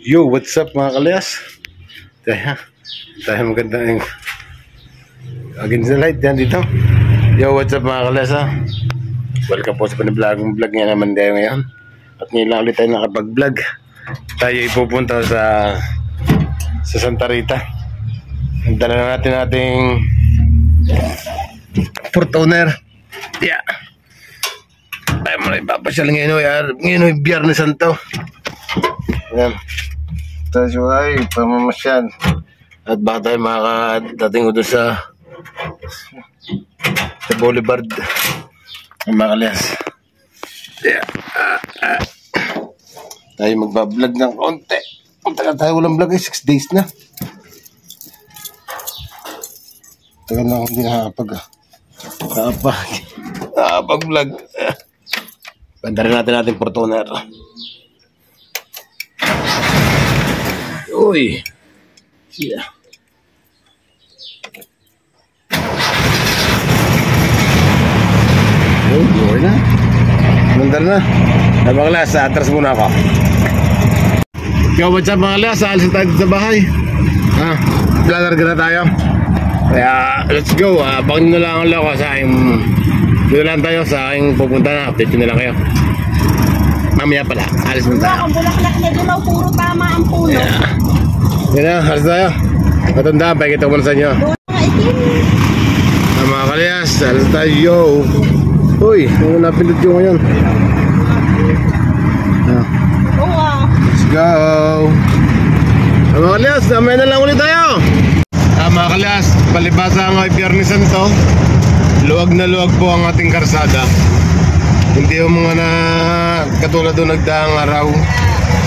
Yo, what's up mga kalayas? Tayo magandang against the light yan dito. Yo, what's up mga kalayas ha? Welcome po sa panibagong vlog nga naman tayo ngayon. At ngayon lang ulit tayo nakapag-vlog. Tayo ipupunta sa Santa Rita. Dala na natin ating Fortuner. Yeah. Tayo muna ipapasyal ngayon ay Biyernes Santo. Yan. Tayo ay pamamasyal. At baka tayo makadating doon sa Boulevard ang mga kalayas. Yeah. Tayo magbablog ng konti. Kung tagal tayo walang vlog 6 days na. Tagal na akong hindi nakapag-vlog. Ganda rin natin ating Fortuner. Uy. Siya. Uy, na. Mandar na. Mga kalas, atras muna ako. Yo, what's up mga kalas? Alis tayo sa bahay. Lalarga na tayo. Kaya, let's go. Abangan nyo lang ako sa aking... Dito lang tayo sa aking pupunta na. Update nyo na lang kayo. Mamaya pala. Alis na tayo. Ang bulaklak na dilaw, puro tama ang puno. Yan na, alis tayo. Matanda, pakikita ko muna sa inyo. Mga kalayas, alis tayo. Uy, ano napindot yung ngayon? Let's go. Mga kalayas, mamaya na lang ulit tayo. Mga kalayas, palibasa ang Biyernes Santo. Luwag na luwag po ang ating karsada. Hindi yung mga na katulad doon nagdaang araw.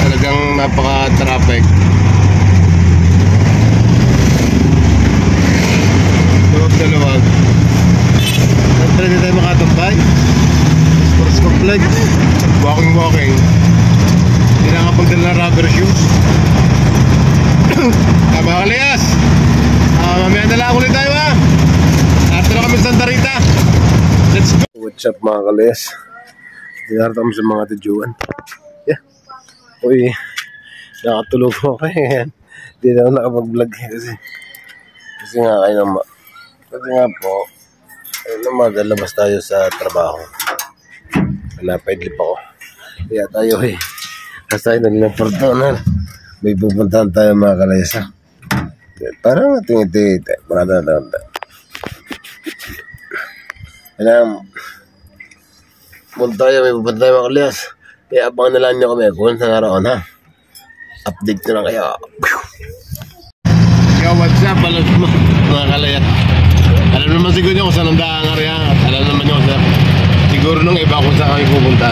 Talagang napaka-traffic. Luwag na luwag. Siyempre hindi tayo makatumbay. Sports complex. Walking. Hindi na kapagdala ng rubber shoes. Mga kalayas, mamaya na lang ulit tayo ha. Narito na kami sa Santa Rita. Let's go. What's up mga kalayas? Dinarito kami sa mga tijuan. Yeah. Uy, nakatulog ko kaya hindi na ako nakapag-vlog kasi nga kayo naman. Kasi nga po lumagalabas tayo sa trabaho. Napaidlip ako. Kaya tayo kasi tayo na Fortuner. May pupuntahan tayo mga kalayas ha. Parang tingiti. Parang alam, punta tayo, may pupunta tayo mga kalayas. Kaya abangan na lang nyo kami kung saan naroon ha. Update nyo lang kayo. Yo, what's up mga kalayas? Alam naman siguro nyo kung saan ang daang area. Alam naman nyo kung saan. Siguro nung iba kung saan kami pupunta.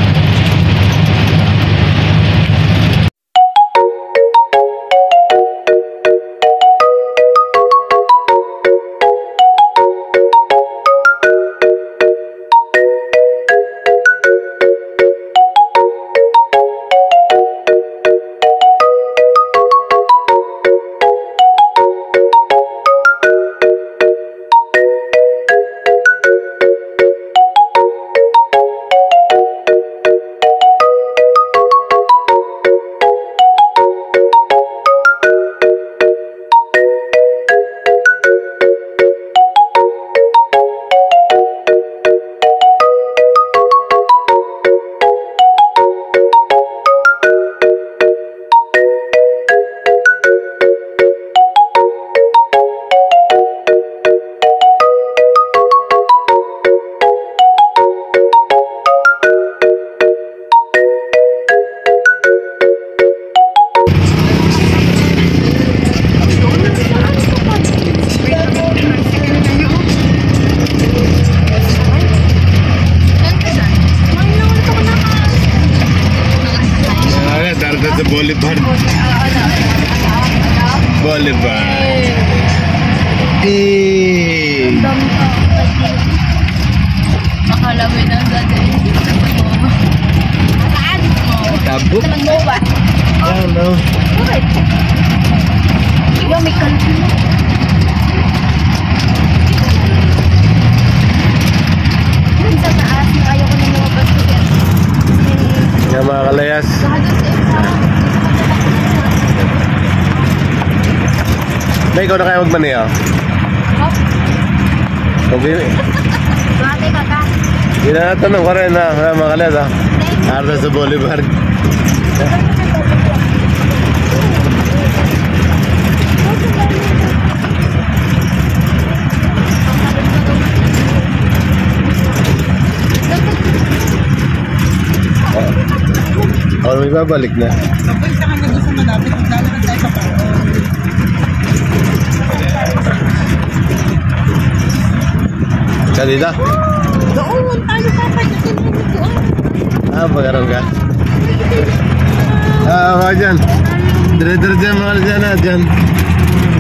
Sa Boulevard. Akala mo na gagawin. Tabok? Ano? Ikaw may kalbi mo. Sa taas, ayaw ko na lumabas ko yan. Mga kalayas. May ikaw na kaya magmaniya? Okay. Bate ka ka. Hindi na natanong ko rin na mga kalas ha. Arda sa Boulevard. Oh, may babalik na. Papunta ka na doon sa malapit. Maglalakad tayo pa pa. Saan dito? Doon, tayo pa pa dyan. Pagkaroon ka? Mga dyan. Dire-dire dyan mga dyan na dyan.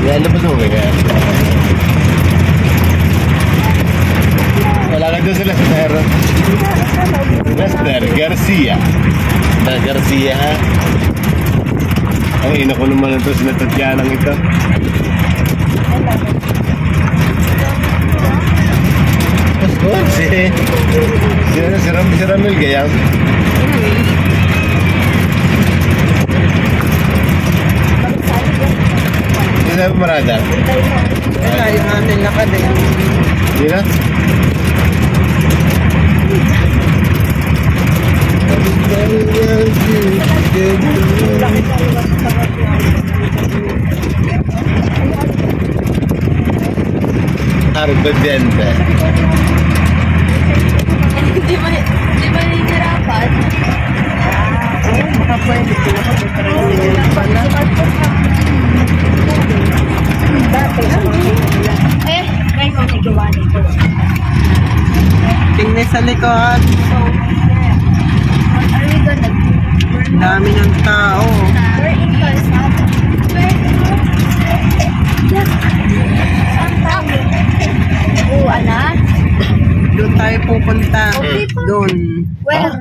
Yan, labas mo ba kaya? Wala ka dyan sila sa Lester. Lester Garcia. Garcia ha? Ay, naku naman ito, sinatatyanang ito. Si Ramil gayang. Hindi na marada. Wala yung amin lakad eh. Hindi na? Arbedente. Di ba nahihirapan? Baka pwede ko na pala. May kong nagawa nito. Tingnan sa likod. Are we gonna Dami ng tao. we're in Calzada? Saan tayo? Oo, anak. Doon tayo pupunta. Doon. Well,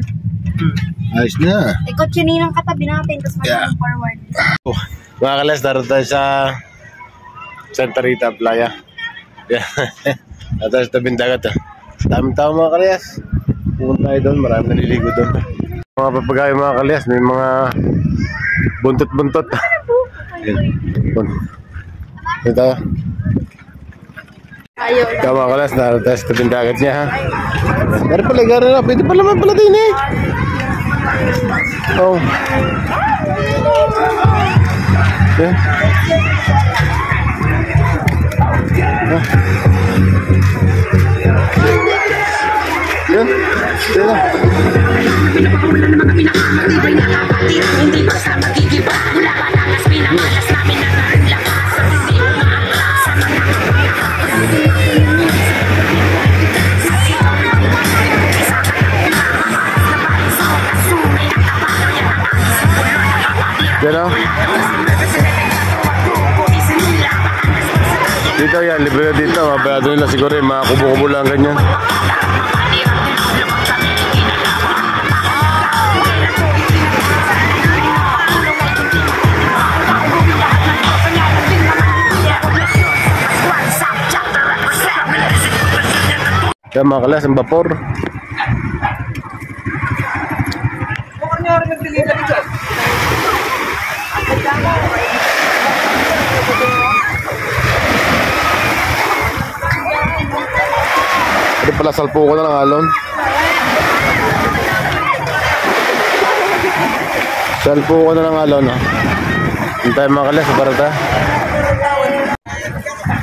Ayos na. ikot yun yung katabi natin, tapos Yeah. forward. Mga kalas, daroon tayo sa Santa Rita Playa. Yeah. At tayo sa tabing dagat. Daming tao mga kalas. Pupunta tayo doon, marami naliligo doon. Mga papagay mga kalas, may mga buntot-buntot. Ito tayo. Ayaw Ikaw mga kalas, naroon tayo sa tabing dagat niya ha. Pero pala, gano'n na. Pwede pala man pala din eh. Oh. Yeah. Pero dito yan, libre na dito. Mabayado nila siguro yung mga kubo-kubo lang ganyan. Kaya mga kalas, ang vapor. Bukang niyo rin nag-delivery dyan. Ito pala, salpo ko na ng alon. Salpo ko na ng alon ha. Hintay mga kalas, sa barata.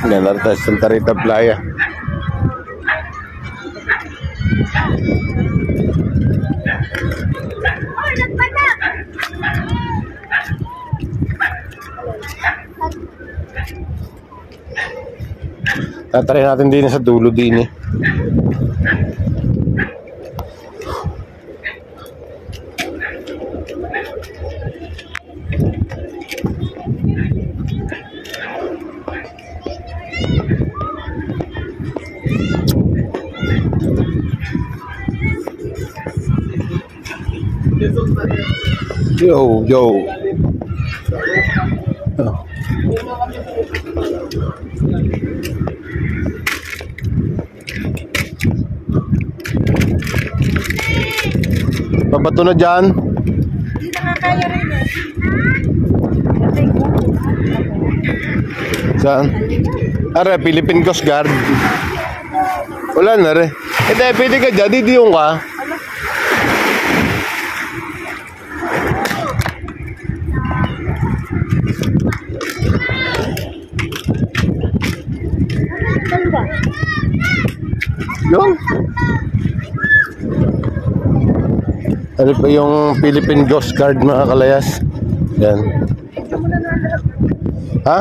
Yan, narita sa Santa Rita Playa. Tatry natin din sa dulo din eh. Yo, yo. Oh. Pabato na dyan. Hindi nakakaya rin eh. Saan? Are, Philippine Coast Guard. Wala na rin. Hindi, pwede ka dyan. Didiyong ka. Yun. Ano pa yung Philippine Coast Guard, mga kalayas? Yan. Ha?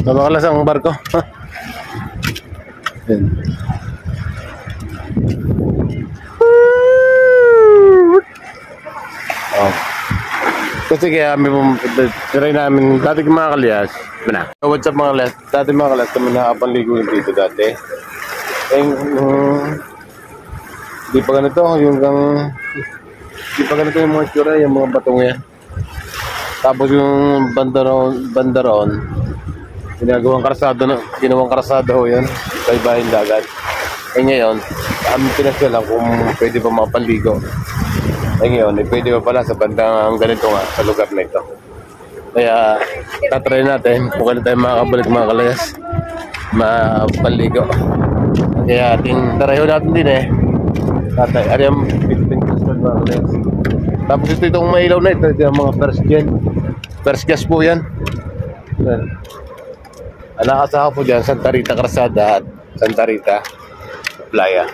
Mabakalas ang barko. Ha? Yan. Oh. Kasi kaya try namin dati mga kalyas. What's up mga kalyas? Dati mga kalyas kami nakapanligo yung dito dati. Di pa ganito yung mga tsura, yung mga batong yan. Tapos yung bandaron ginawang karasado ho yan sa ibahin dagat. Ngayon amin pinasya lang kung pwede pa mapanligo. Ngayon pwede pa pala sa bandang ganito nga sa lugar na ito. Kaya tatry natin kung kailan tayo makakabalik mga kalayas mapanligo. Kaya ating tarayo natin din tatay ariam 15 kristal mga kalayas. Tapos itong mailaw na ito yung mga first gas po yan. Nakasaka po dyan Santa Rita Calzada at Santa Rita Playa.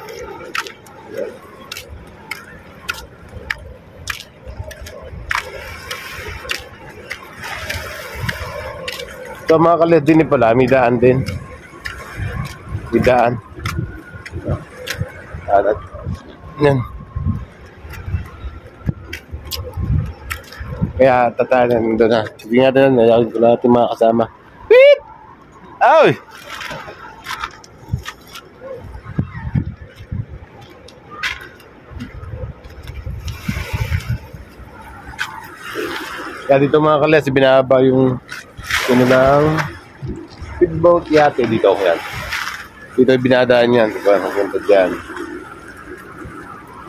So mga kalit din pala, may daan din. May daan. Yan. Kaya tatanan doon na. Sige nga doon, nalagay ko natin mga kasama. Beep! Ay! Kaya dito mga kalas, binaba yung ng speedboat yate dito. Yan. Dito yung binadaan yan. Diba? Nagpunta dyan.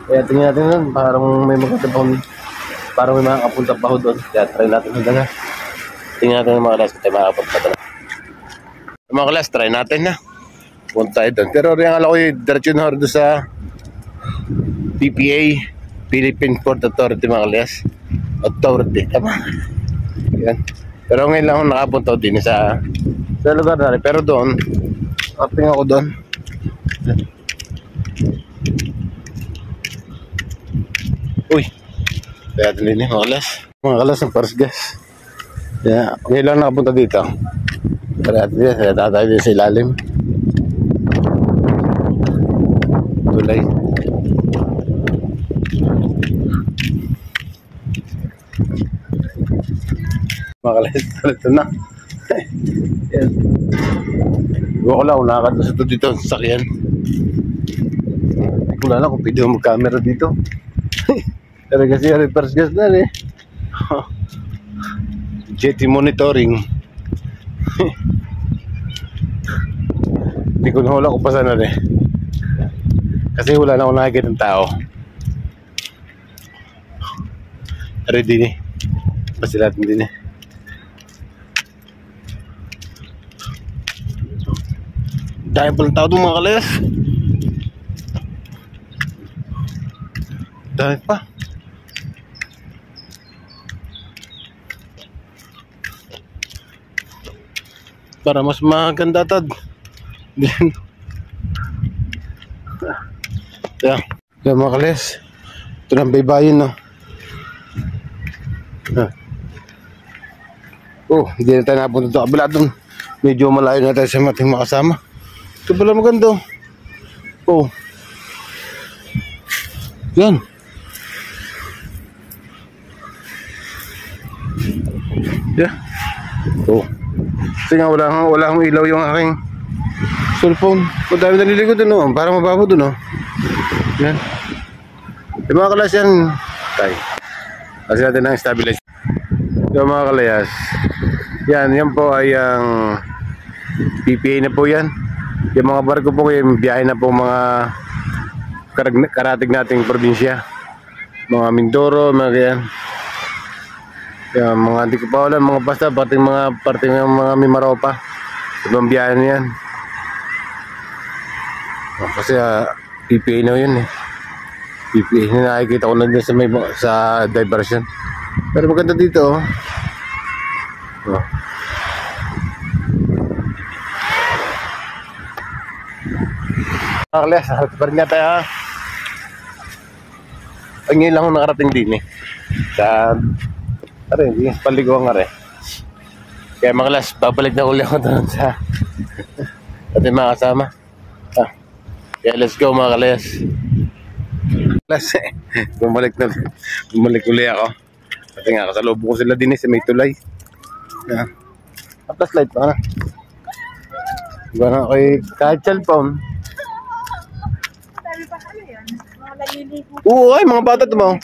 Kaya tingnan natin nun. Parang may makakapunta pa ho doon. Kaya try natin doon na. Tingnan natin mga kalas kung tayo makakapunta doon. Mga kalas, try natin na. Punta tayo doon. Pero rin alam ko yung diretso na doon sa PPA, Philippine Port Authority mga kalas. Authority. Tama. Yan. Pero ngayon lang ako nakapunta din sa lugar na rin. Pero doon, kaping ako doon. Uy. Kaya din mga kalas. Mga kalas ng first gas. Kaya ngayon lang nakapunta dito. Kaya tatay din sa ilalim. Tulay. Makalas ito na. Yan. Huwag ko lang kung nakakadus ito dito sa sakyan. Hindi ko lang kung pwede mag-camera dito. Pero kasi reverse gas na eh. Jetty monitoring. Hindi ko na wala kung pa sana eh. Kasi wala na akong nakikita ng tao. Ready din eh. Pasilatin din eh. Dahil palang tao itong mga kalayas. Dahil pa. Para mas maganda tad. Then Kaya mga kalayas, ito na ang baybayin no. Hindi na tayo napunta ito kabila doon. Medyo malayo na tayo sa ating makasama. Ito pala maganda. Yan. Yeah. Oh. Kasi nga wala akong ilaw yung aking cellphone. Kung dami naliligo dun, oh. Parang mababo dun, oh. Yan. Yung mga kalas yan. Tay. Kasi natin ang stabilize. Yung mga kalayas. Yan po ay ang PPA na po yan. Yung mga barko po yung biyahe na po mga karatig nating probinsya. Mga Mindoro, mga ganyan. Yan, mga hindi ko pa alam, mga basta parting mga Mimaropa. Ibang biyahe na yan. Kasi PPA na yun eh. PPA na nakikita ko na dyan sa diversion. Pero maganda dito, oh. Oh. Kalas, harap pa rin nga tayo, ha. Ang ngayon lang akong nakarating din eh. Hindi, paliguan nga rin. Kaya mga kalas, babalik na uli ako doon sa ating mga kasama. Kaya let's go mga kalas. Kalas eh, bumalik uli ako. Kasi nga, kasalubong ko sila din eh, sa may tulay. Plus light pa na. Diba na kay kahit cellphone. Oo, ay mga bata mo.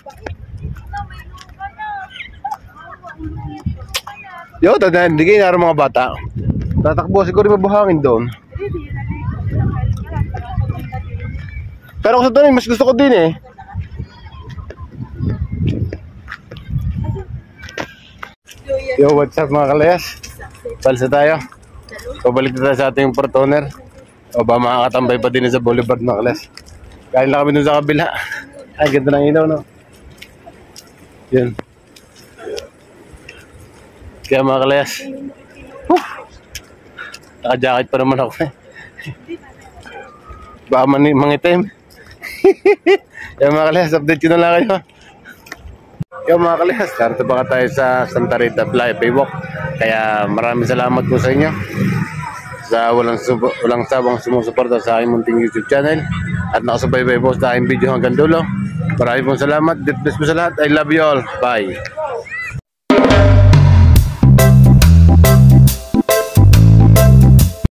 Yo, tadaan, hindi kayo naroon mga bata. Tatakbo, siguro mabuhangin doon. Pero ako sa doon, mas gusto ko din eh. Yo, what's up mga kalayas? Palsa tayo. Pabalik na tayo sa ating port owner. O ba makakatambay pa din sa boulevard mga kalayas. Kain lang kami dun sa kabila. Ay, ganda ng ilaw, no? Yun. Kaya mga kalayas. Naka-jacket pa naman ako eh. Baka mangitim. Kaya mga kalayas, update ko na lang kayo. Kaya mga kalayas, narito pa tayo sa Santa Rita Baywalk. Kaya maraming salamat po sa inyo sa walang sabang sumusuporta sa aking munting YouTube channel at nakasubaybay po sa aking video hanggang dulo. Maraming pong salamat. God bless po sa lahat. I love you all. Bye.